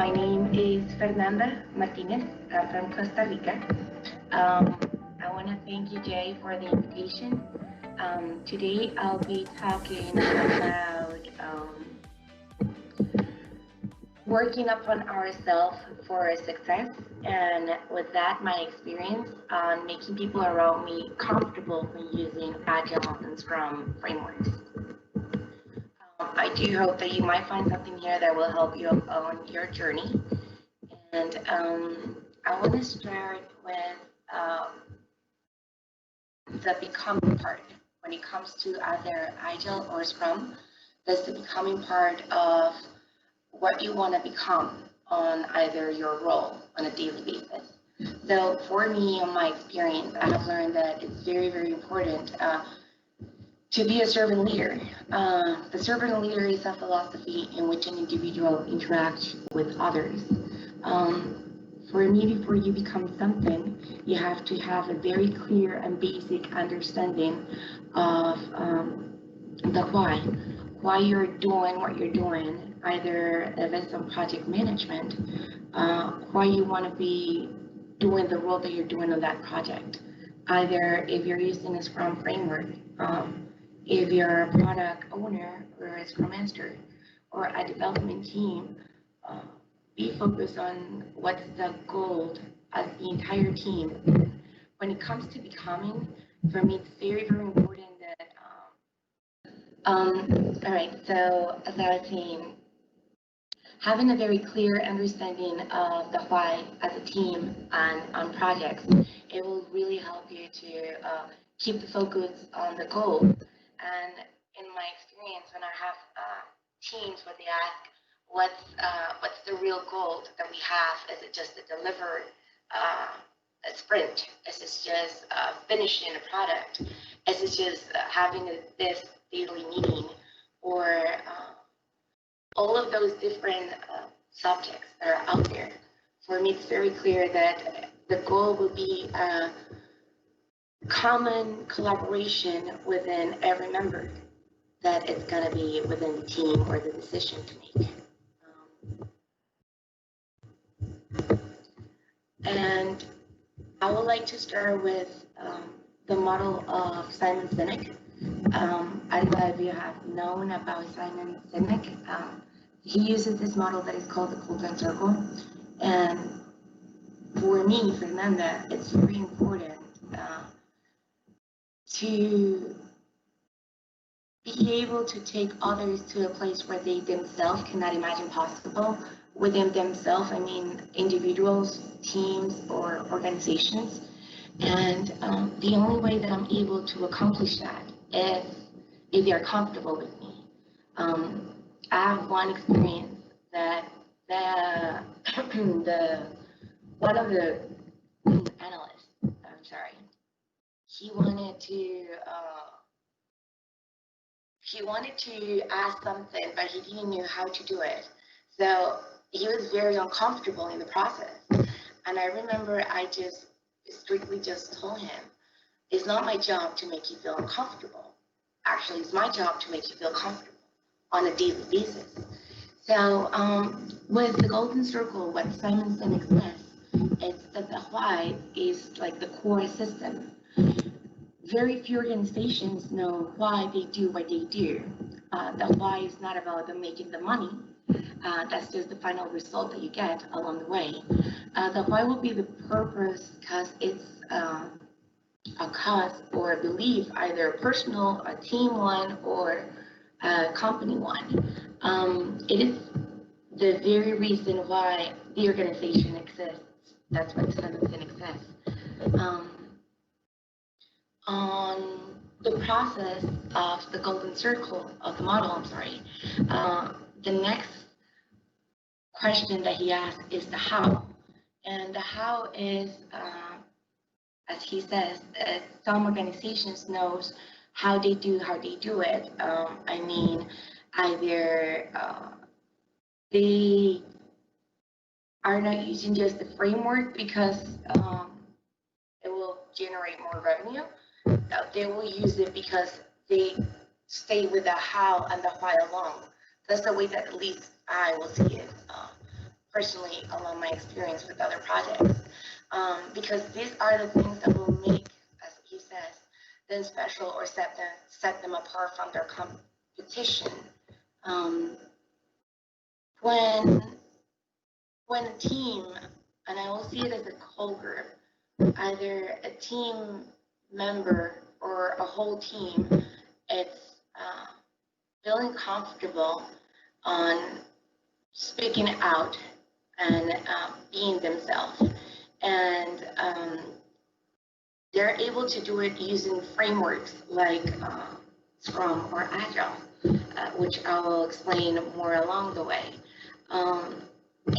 My name is Fernanda Martínez. I'm from Costa Rica. I want to thank you, Jay, for the invitation. Today I'll be talking about working upon ourselves for success, and with that, my experience on making people around me comfortable when using Agile and Scrum frameworks. I do hope that you might find something here that will help you on your journey. And I want to start with the becoming part. When it comes to either Agile or Scrum, that's the becoming part of what you want to become on either your role on a daily basis. So for me, in my experience, I have learned that it's very, very important to be a servant leader. The servant leader is a philosophy in which an individual interacts with others. For me, before you become something, you have to have a very clear and basic understanding of the why you're doing what you're doing, either if it's on project management, why you want to be doing the role that you're doing on that project, either if you're using a Scrum framework, if you're a product owner or a ScrumMaster or a development team, be focused on what's the goal as the entire team. When it comes to becoming, for me, it's very, very important that, all right, so as I was saying, having a very clear understanding of the why as a team and on projects, it will really help you to keep the focus on the goal. And in my experience, when I have teams where they ask, what's the real goal that we have? Is it just to deliver a sprint? Is it just finishing a product? Is it just having this daily meeting? Or all of those different subjects that are out there. For me, it's very clear that the goal will be common collaboration within every member, that it's going to be within the team or the decision to make. And I would like to start with the model of Simon Sinek. I don't know if you have known about Simon Sinek. He uses this model that is called the Golden Circle. And for me, Fernanda, it's very important to be able to take others to a place where they themselves cannot imagine possible within themselves. I mean, individuals, teams, or organizations. And the only way that I'm able to accomplish that is if they're comfortable with me. I have one experience that one of the analysts, he wanted to ask something, but he didn't know how to do it. So he was very uncomfortable in the process. And I remember I just strictly just told him, it's not my job to make you feel uncomfortable. Actually, it's my job to make you feel comfortable on a daily basis. So with the Golden Circle, what Simon Sinek says is that the why is like the core system. Very few organizations know why they do what they do. The why is not about them making the money. That's just the final result that you get along the way. The why will be the purpose because it's a cause or a belief, either personal, a team one, or a company one. It is the very reason why the organization exists. That's what Simon Sinek says. On the process of the Golden Circle of the model, the next question that he asked is the how. And the how is, as he says, some organizations knows how they do it. I mean, either they are not using just the framework because it will generate more revenue. They will use it because they stay with the how and the why along. That's the way that at least I will see it. personally along my experience with other projects, because these are the things that will make, as he says, them special or set them apart from their competition. When a team, and I will see it as a whole group, either a team member or a whole team, it's feeling comfortable on speaking out and being themselves. And they're able to do it using frameworks like Scrum or Agile, which I will explain more along the way.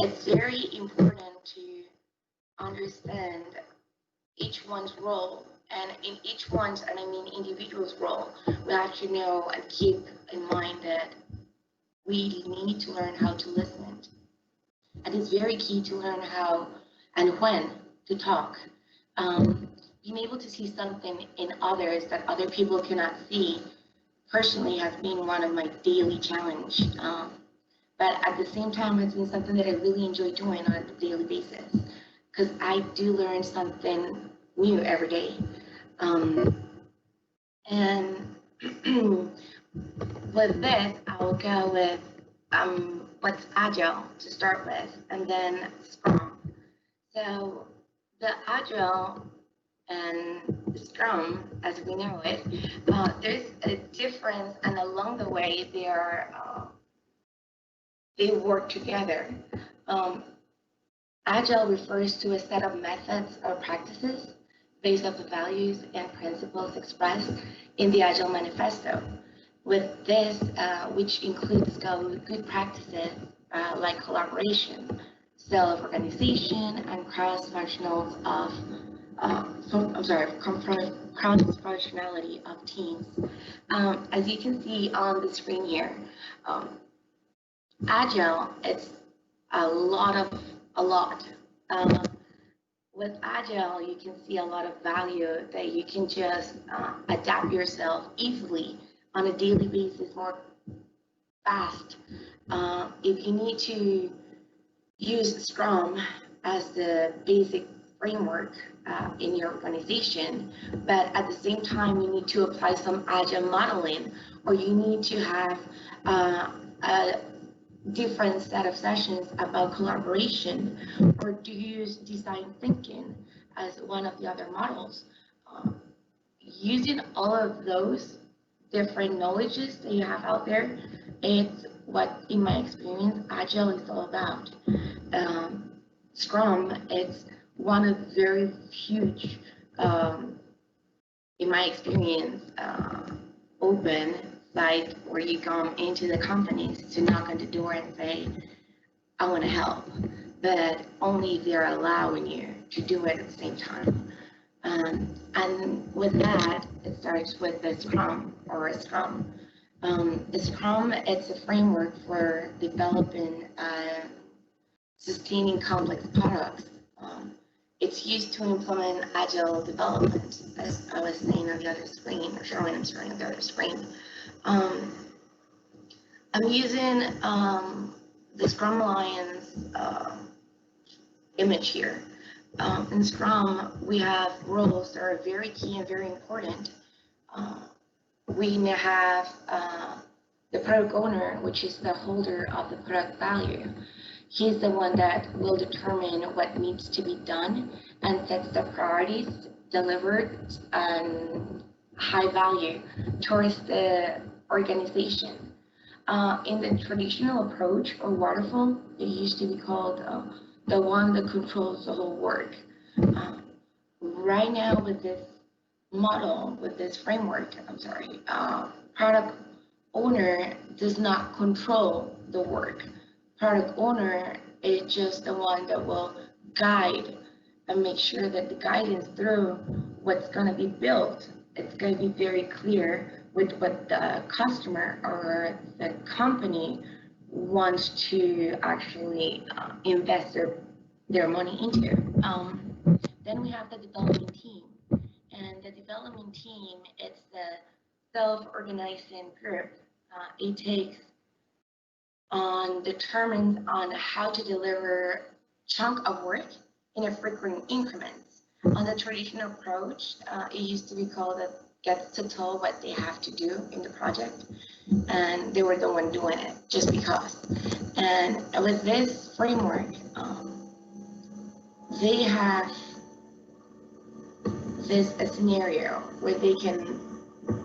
It's very important to understand each one's role, and in each one's, and I mean individual's role, we have to know and keep in mind that we need to learn how to listen. And it's very key to learn how and when to talk. Being able to see something in others that other people cannot see personally has been one of my daily challenge. But at the same time, it's been something that I really enjoy doing on a daily basis, because I do learn something new every day. And with this, I'll go with what's Agile to start with, and then Scrum. So the Agile and Scrum, as we know it, there's a difference, and along the way they work together. Agile refers to a set of methods or practices based on the values and principles expressed in the Agile Manifesto. With this, which includes good practices like collaboration, self-organization, and cross-functionality of teams. As you can see on the screen here, Agile, it's a lot. With Agile, you can see a lot of value that you can just adapt yourself easily on a daily basis, more fast. If you need to use Scrum as the basic framework in your organization, but at the same time you need to apply some Agile modeling, or you need to have a different set of sessions about collaboration, or do you use design thinking as one of the other models. Using all of those different knowledges that you have out there, it's what, in my experience, Agile is all about. Scrum, it's one of very huge, in my experience, open site where you come into the companies to knock on the door and say, I want to help, but only if they're allowing you to do it at the same time. And with that, it starts with the Scrum or a Scrum. The Scrum, it's a framework for developing sustaining complex products. It's used to implement Agile development, as I was saying on the other screen, or showing on the other screen. I'm using the Scrum Alliance image here. In Scrum, we have roles that are very key and very important. We now have the product owner, which is the holder of the product value. He's the one that will determine what needs to be done and sets the priorities delivered and high value towards the organization. In the traditional approach or waterfall, it used to be called the one that controls the whole work. Right now with this model, with this framework, product owner does not control the work. Product owner is just the one that will guide and make sure that the guidance through what's going to be built, it's going to be very clear with what the customer or the company wants to actually invest their money into. Then we have the development team. And the development team, it's the self-organizing group. It takes determined on how to deliver chunk of work in a frequent increments. On the traditional approach, it used to be called that gets to tell what they have to do in the project, and they were the one doing it just because. And with this framework, they have this a scenario where they can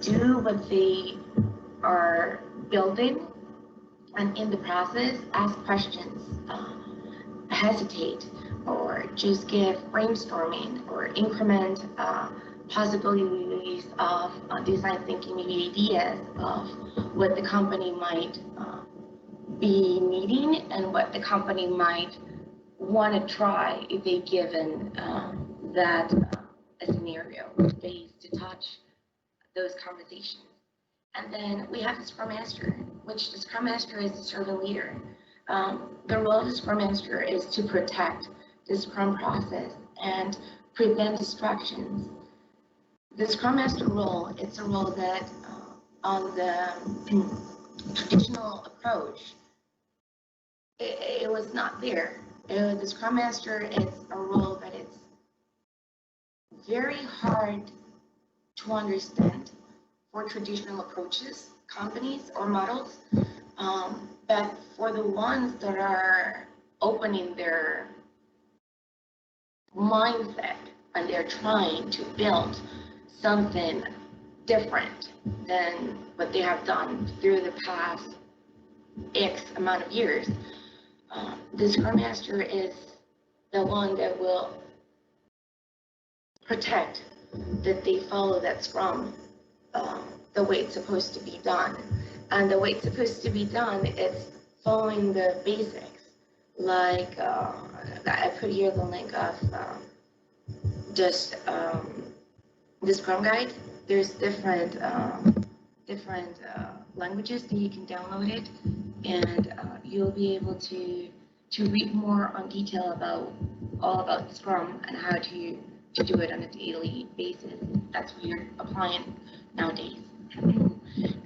do what they are building, and in the process ask questions, hesitate, or just give brainstorming or increment possibilities of design thinking, maybe ideas of what the company might be needing and what the company might want to try if they given that a scenario space to touch those conversations. And then we have the Scrum Master, which the Scrum Master is the servant leader. The role of the Scrum Master is to protect the Scrum process and prevent distractions. The Scrum Master role, it's a role that on the traditional approach, it was not there. The Scrum Master is a role that it's very hard to understand for traditional approaches, companies or models, but for the ones that are opening their mindset and they're trying to build something different than what they have done through the past X amount of years, the Scrum Master is the one that will protect that they follow that Scrum the way it's supposed to be done. And the way it's supposed to be done, it's following the basics. Like I put here the link of just the Scrum Guide. There's different languages that you can download it, and you'll be able to read more on detail about all about Scrum and how to do it on a daily basis. That's what you're applying nowadays.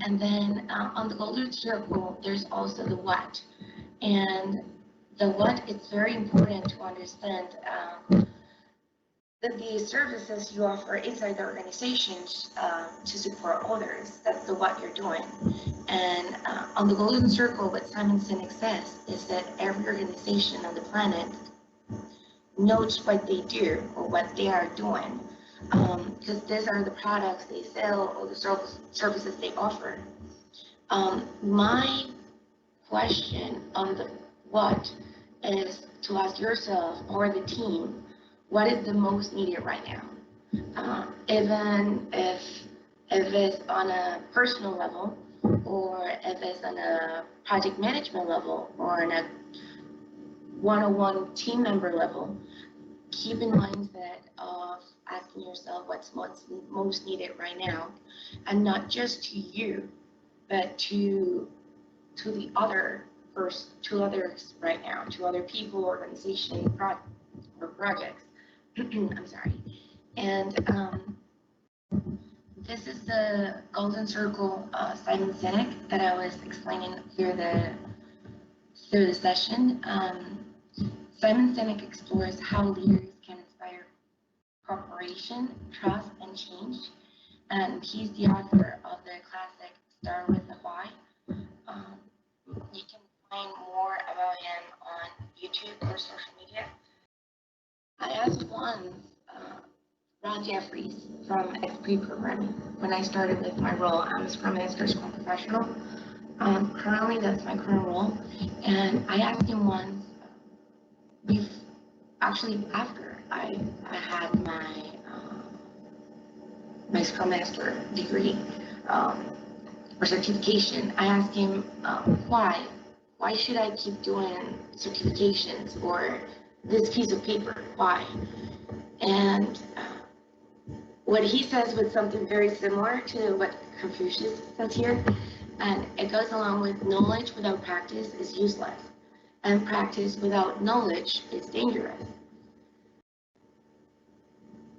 And then on the golden circle, there's also the what. And the what, it's very important to understand that the services you offer inside the organizations to support others, that's the what you're doing. And on the golden circle, what Simon Sinek says is that every organization on the planet knows what they do or what they are doing, because these are the products they sell or the services they offer. My question on the what is to ask yourself or the team, what is the most needed right now? Even if it's on a personal level, or if it's on a project management level, or on a one-on-one team member level, keep in mind that of asking yourself what's most needed right now, and not just to you, but to the other to others right now, to other people, organizations, or projects. I'm sorry. And this is the golden circle Simon Sinek that I was explaining through the session. Simon Sinek explores how leaders can inspire cooperation, trust, and change. And he's the author of the classic Start with the Why. You can find more about him on YouTube or social media. I asked once Ron Jeffries from XP Programming when I started with my role. I'm a Scrum Master, Scrum Professional. Currently, that's my current role. And I asked him once, actually after I had my Scrum Master degree or certification, I asked him why should I keep doing certifications or this piece of paper, why? And what he says was something very similar to what Confucius says here, and it goes along with knowledge without practice is useless, and practice without knowledge is dangerous.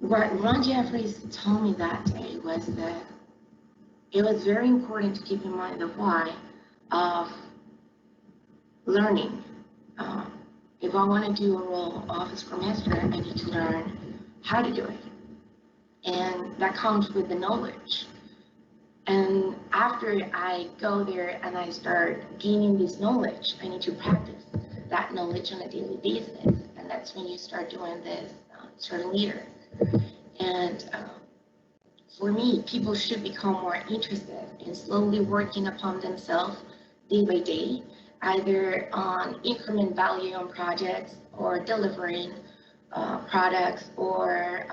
What Ron Jeffries told me that day was that it was very important to keep in mind the why of learning. If I want to do a role of a Scrum Master, I need to learn how to do it. And that comes with the knowledge. And after I go there and I start gaining this knowledge, I need to practice that knowledge on a daily basis. And that's when you start doing this certain leader. And for me, people should become more interested in slowly working upon themselves day by day, either on increment value on projects or delivering products or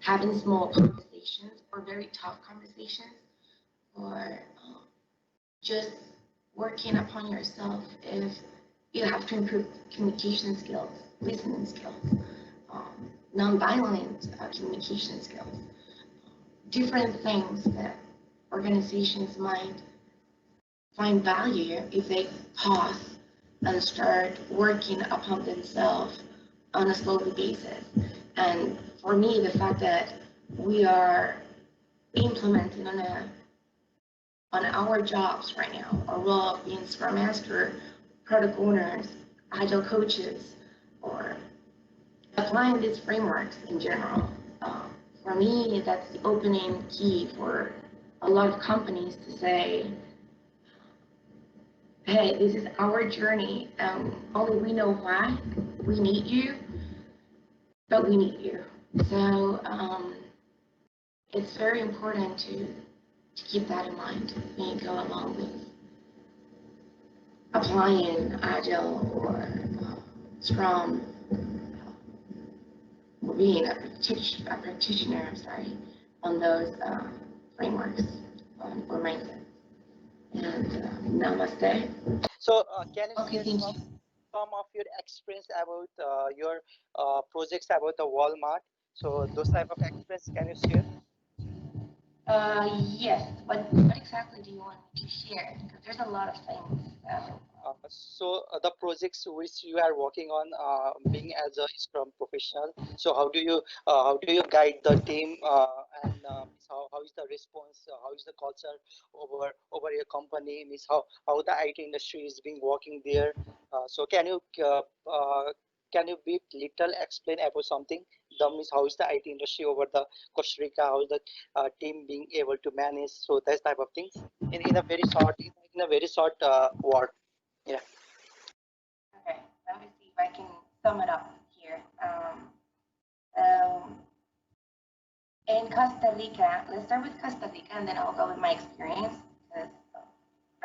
having small conversations or very tough conversations or just working upon yourself if you have to improve communication skills, listening skills, nonviolent communication skills, different things that organizations might find value if they pause and start working upon themselves on a slowly basis. And for me, the fact that we are implementing on our jobs right now, our role of being Scrum Master, product owners, agile coaches, or applying these frameworks in general. For me, that's the opening key for a lot of companies to say, hey, this is our journey. Only we know why we need you, but we need you. So it's very important to keep that in mind when you go along with applying Agile or Scrum or being a practitioner, on those frameworks or mindsets. And namaste. So can you Okay, share some of your experience about your projects about the Walmart? So those type of experience, can you share? Yes. What exactly do you want me to share? Because there's a lot of things. So the projects which you are working on, being as a Scrum professional. So how do you guide the team, and how is the response? How is the culture over your company? Means how the IT industry is being working there. So can you be little explain about something? The means how is the IT industry over the Costa Rica? How is the team being able to manage? So that type of things in a very short word. Yeah. Okay, let me see if I can sum it up here. Um, in Costa Rica, let's start with Costa Rica and then I'll go with my experience because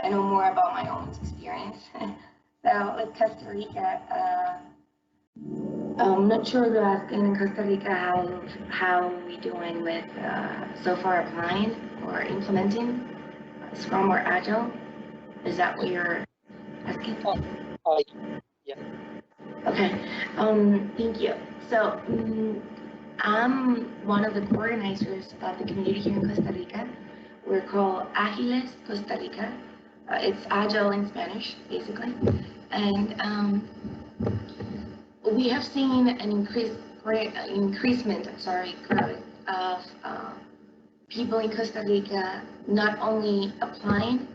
I know more about my own experience. So with Costa Rica, I'm not sure you're asking in Costa Rica how we doing with so far applying or implementing Scrum or Agile. Is that what you're asking? Yeah. Okay. Thank you. So I'm one of the co-organizers of the community here in Costa Rica. We're called Agiles Costa Rica. It's Agile in Spanish, basically. And we have seen an growth of people in Costa Rica not only applying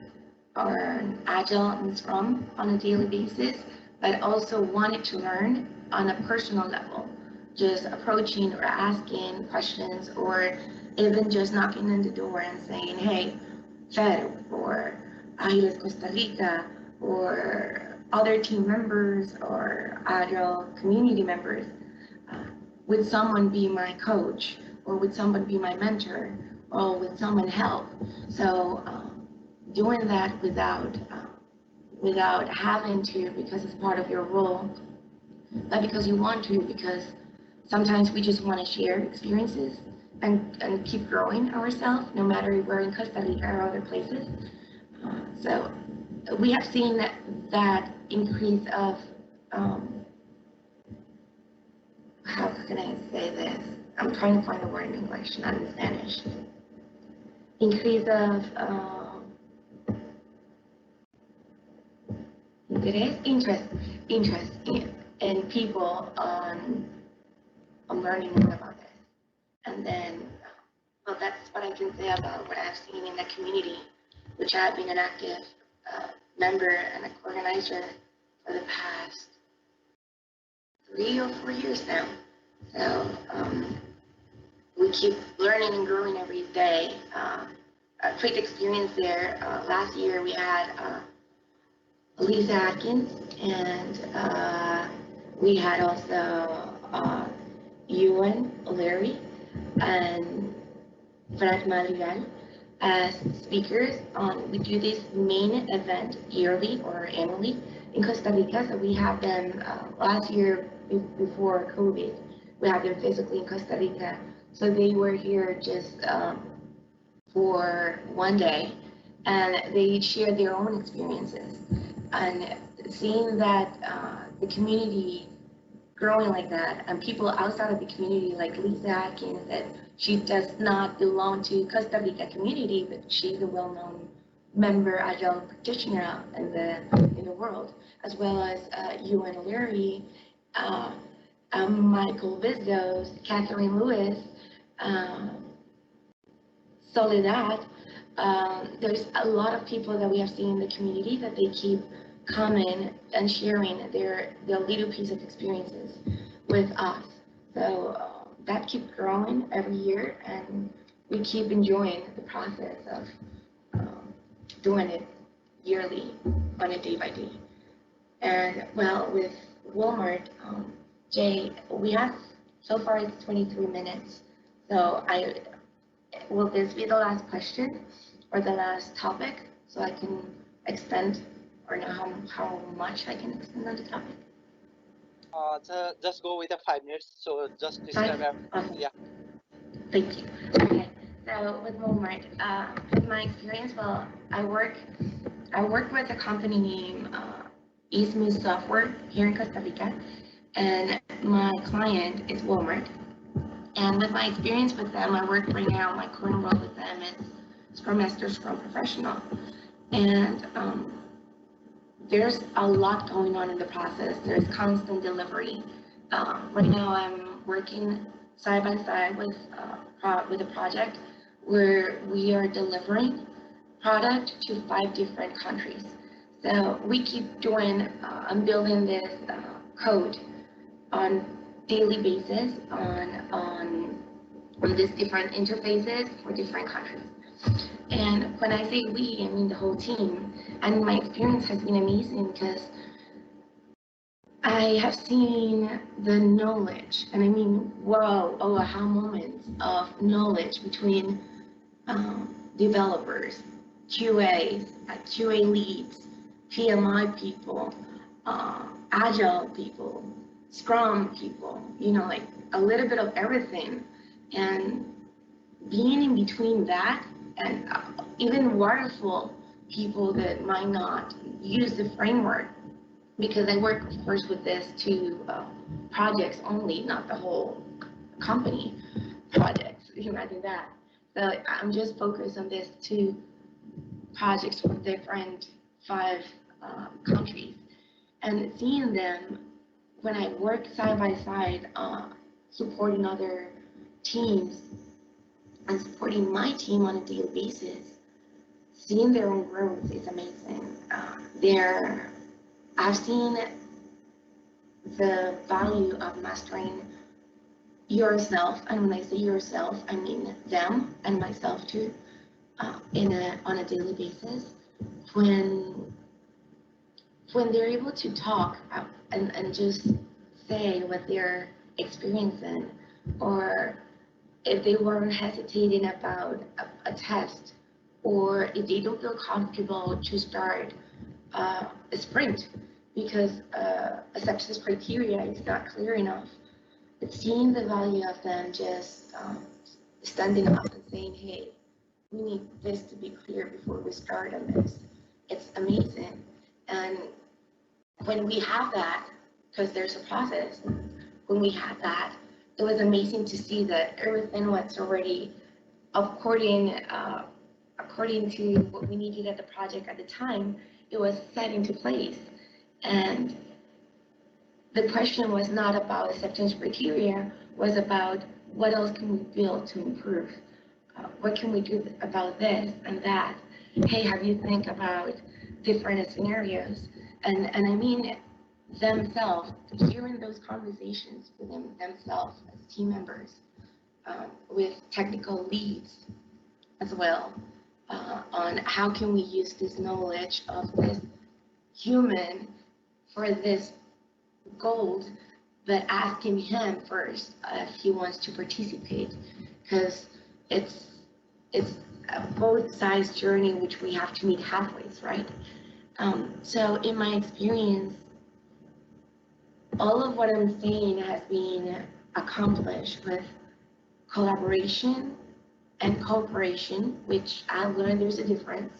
or Agile and Scrum on a daily basis, but also wanted to learn on a personal level, just approaching or asking questions or even just knocking on the door and saying, hey, Fer, or Agiles Costa Rica, or other team members or Agile community members, would someone be my coach or would someone be my mentor or would someone help? So doing that without having to because it's part of your role, but because you want to, because sometimes we just want to share experiences and keep growing ourselves, no matter if we're in Costa Rica or other places. So we have seen that increase of, how can I say this? I'm trying to find a word in English, not in Spanish. Increase of interest in people on learning more about this. And then, well, that's what I can say about what I've seen in the community, which I've been an active member and an organizer for the past 3 or 4 years now. So we keep learning and growing every day. A great experience there. Last year we had Lisa Atkins, and we had also Ewan O'Leary and Fred Madrigal as speakers. We do this main event yearly or annually in Costa Rica. So we have them last year before COVID. We have them physically in Costa Rica. So they were here just for one day, and they shared their own experiences. And seeing that the community growing like that, and people outside of the community, like Lisa Atkins, that she does not belong to Costa Rica community, but she's a well-known member, agile practitioner in the world, as well as Ewan O'Leary, Michael Vizos, Catherine Lewis, Soledad. There's a lot of people that we have seen in the community that they keep coming and sharing their little piece of experiences with us. So that keeps growing every year, and we keep enjoying the process of doing it yearly on a day by day. And well, with Walmart, Jay, we have so far it's 23 minutes. So will this be the last question or the last topic, so I can extend or know how much I can extend on the topic? Just go with the 5 minutes. So just describe. Okay. Yeah. Thank you. Okay. So with Walmart, with my experience, well, I work with a company named Isthmus Software here in Costa Rica, and my client is Walmart. And with my experience with them, I work right now, my current role with them is ScrumMaster, Scrum Professional. And there's a lot going on in the process. There's constant delivery. Right now I'm working side by side with a project where we are delivering product to 5 different countries. So we keep doing, I'm building this code on daily basis on these different interfaces for different countries. And when I say we, I mean the whole team. And my experience has been amazing because I have seen the knowledge, and I mean, wow, aha moments of knowledge between developers, QAs, QA leads, PMI people, Agile people, Scrum people, like a little bit of everything. And being in between that and even waterfall people that might not use the framework, because I work, of course, with this to projects only, not the whole company projects. You can imagine that. So I'm just focused on this 2 projects with different 5 countries, and seeing them when I work side by side, supporting other teams and supporting my team on a daily basis, seeing their own growth is amazing. I've seen the value of mastering yourself, and when I say yourself, I mean them and myself too, on a daily basis. When they're able to talk and just say what they're experiencing, or if they weren't hesitating about a test, or if they don't feel comfortable to start a sprint because a success criteria is not clear enough. But seeing the value of them just standing up and saying, hey, we need this to be clear before we start on this, it's amazing. And when we have that, because there's a process, when we had that, it was amazing to see that everything was already according to what we needed at the project at the time. It was set into place. And the question was not about acceptance criteria, was about what else can we build to improve? What can we do about this and that? Hey, have you think about different scenarios? And I mean, themselves, hearing those conversations with themselves as team members, with technical leads as well, on how can we use this knowledge of this human for this gold, but asking him first if he wants to participate, because it's a both sides journey which we have to meet halfway, right? So in my experience, all of what I'm saying has been accomplished with collaboration and cooperation, which I've learned there's a difference.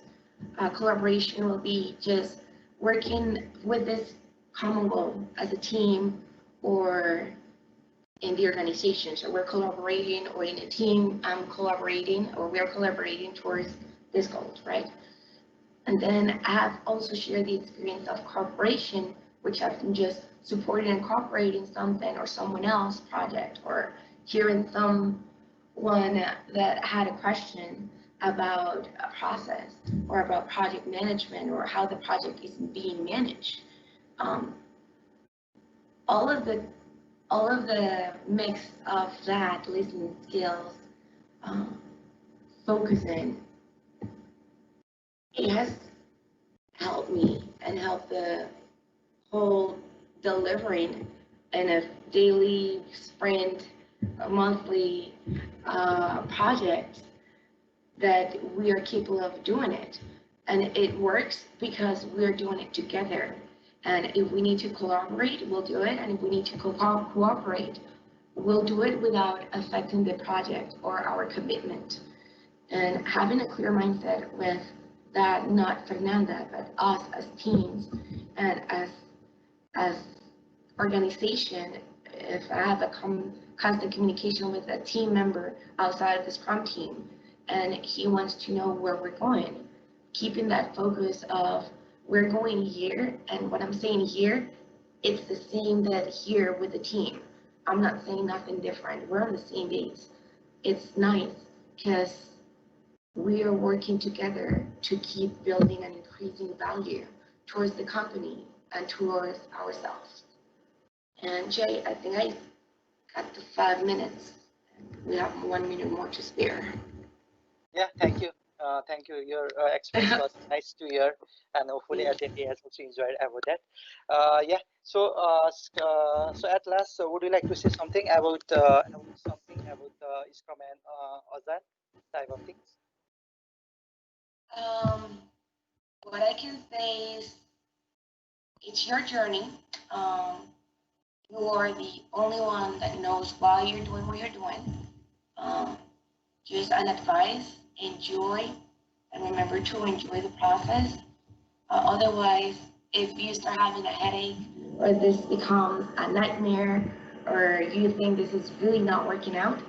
Collaboration will be just working with this common goal as a team or in the organization. So we're collaborating, or in a team, I'm collaborating, or we're collaborating towards this goal, right? And then I have also shared the experience of cooperation, which I've been just supporting and cooperating something or someone else project, or hearing someone that had a question about a process or about project management or how the project is being managed. All of the mix of that listening skills, focusing, it has helped me and helped the whole delivering in a daily sprint, a monthly project, that we are capable of doing it. And it works because we're doing it together. And if we need to collaborate, we'll do it. And if we need to cooperate, we'll do it without affecting the project or our commitment. And having a clear mindset with that, not Fernanda, but us as teams and as organization, if I have a constant communication with a team member outside of the Scrum team, and he wants to know where we're going, keeping that focus of we're going here, and what I'm saying here, it's the same that here with the team. I'm not saying nothing different. We're on the same base. It's nice because we are working together to keep building and increasing value towards the company and towards ourselves. And Jay, I think I got the 5 minutes. We have 1 minute more to spare. Yeah, thank you. Thank you. Your experience was nice to hear, and hopefully attendee has also enjoyed about that. Yeah. So, so at last, so would you like to say something about Scrum and Agile type of things? What I can say is, it's your journey. You are the only one that knows why you're doing what you're doing. Just an advice: enjoy, and remember to enjoy the process. Otherwise, if you start having a headache, or this becomes a nightmare, or you think this is really not working out,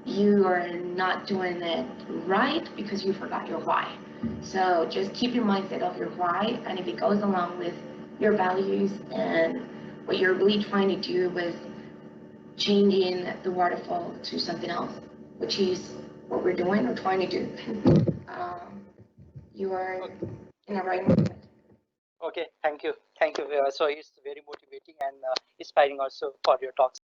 you are not doing it right because you forgot your why. So just keep your mindset of your why, and if it goes along with your values and what you're really trying to do with changing the waterfall to something else, which is what we're doing or trying to do, you are in the right movement. Okay, thank you. So it's very motivating and inspiring also for your talks.